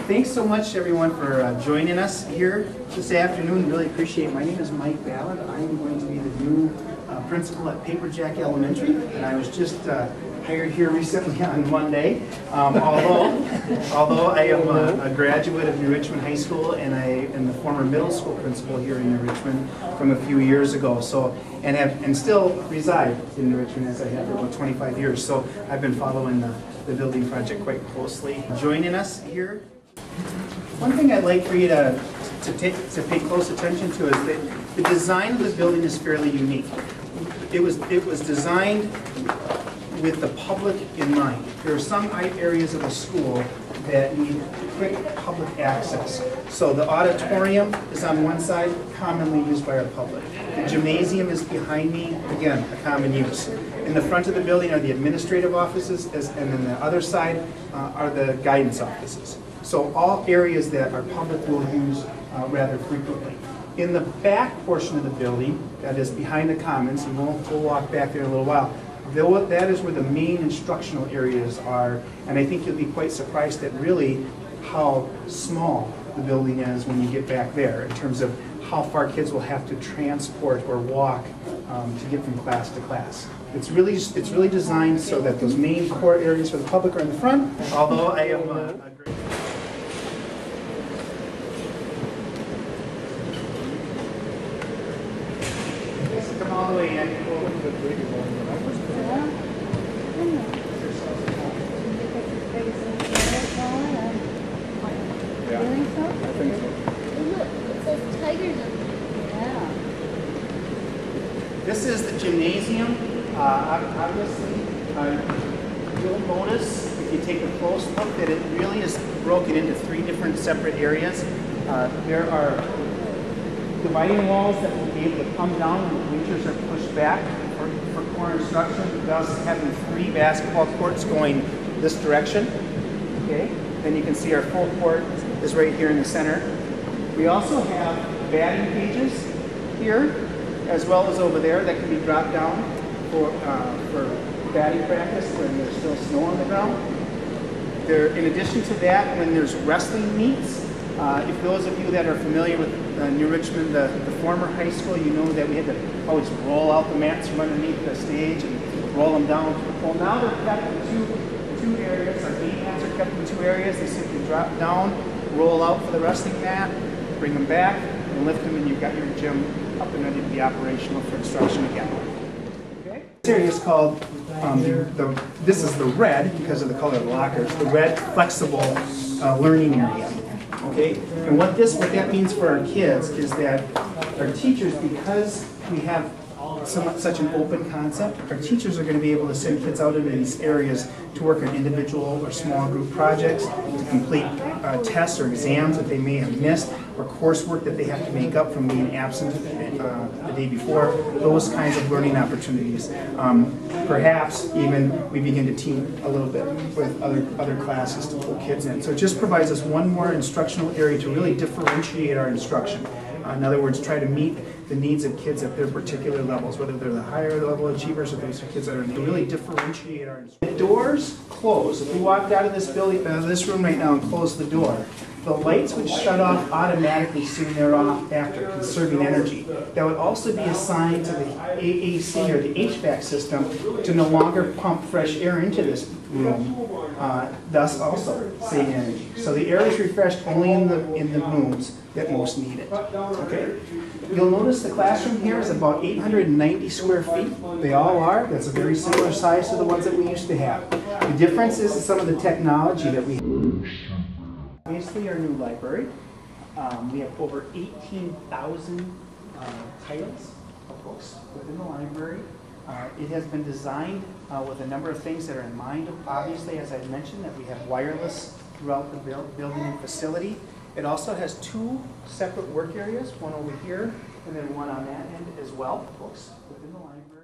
Thanks so much, everyone, for joining us here this afternoon. Really appreciate it. My name is Mike Ballard. I'm going to be the new principal at Paperjack Elementary, and I was just hired here recently on Monday. Although I am a graduate of New Richmond High School, and I am the former middle school principal here in New Richmond from a few years ago. So, and still reside in New Richmond as I have for about 25 years. So I've been following the building project quite closely. Joining us here. One thing I'd like for you to pay close attention to is that the design of the building is fairly unique. It was designed with the public in mind. There are some areas of the school that need quick public access. So the auditorium is on one side, commonly used by our public. The gymnasium is behind me, again, a common use. In the front of the building are the administrative offices, and then the other side are the guidance offices. So all areas that our public will use rather frequently. In the back portion of the building, that is behind the commons, and we'll walk back there in a little while, that is where the main instructional areas are, and I think you'll be quite surprised at really how small the building is when you get back there in terms of how far kids will have to transport or walk to get from class to class. It's really designed so that those main core areas for the public are in the front, although I am a great... Come all the way in. This is the gymnasium. Obviously, you'll notice if you take a close look that it really is broken into 3 different separate areas. There are dividing walls that will be able to come down when the bleachers are pushed back for core instruction, thus having 3 basketball courts going this direction. Okay, then you can see our full court is right here in the center. We also have batting cages here, as well as over there, that can be dropped down for batting practice when there's still snow on the ground. In addition to that, when there's wrestling meets, if those of you that are familiar with New Richmond, the former high school, you know that we had to always roll out the mats from underneath the stage and roll them down. Well, now they're kept in two areas. Our game mats are kept in 2 areas. They simply drop down, roll out for the wrestling mat, bring them back, and lift them, and you've got your gym up and ready to be operational for instruction again. Okay. This area is called, this is the red, because of the color of the lockers, the red flexible learning area. Okay, and what that means for our kids is that our teachers, because we have such an open concept, our teachers are going to be able to send kids out into these areas to work on individual or small group projects, to complete tests or exams that they may have missed, or coursework that they have to make up from being absent the day before, those kinds of learning opportunities. Perhaps even we begin to team a little bit with other classes to pull kids in. So it just provides us one more instructional area to really differentiate our instruction. In other words, try to meet the needs of kids at their particular levels, whether they're the higher level achievers or those kids that are to really differentiate our instruction. The doors close. If we walked out of this building, this room right now, and closed the door, the lights would shut off automatically soon thereafter, conserving energy. That would also be assigned to the AAC or the HVAC system to no longer pump fresh air into this room, thus also saving energy. So the air is refreshed only in the rooms that most need it. Okay. You'll notice the classroom here is about 890 square feet. They all are. That's a very similar size to the ones that we used to have. The difference is some of the technology that we have. Basically, our new library. We have over 18,000 titles of books within the library. It has been designed with a number of things that are in mind. Obviously, as I mentioned, that we have wireless throughout the building and facility. It also has 2 separate work areas, one over here and then one on that end as well, books within the library.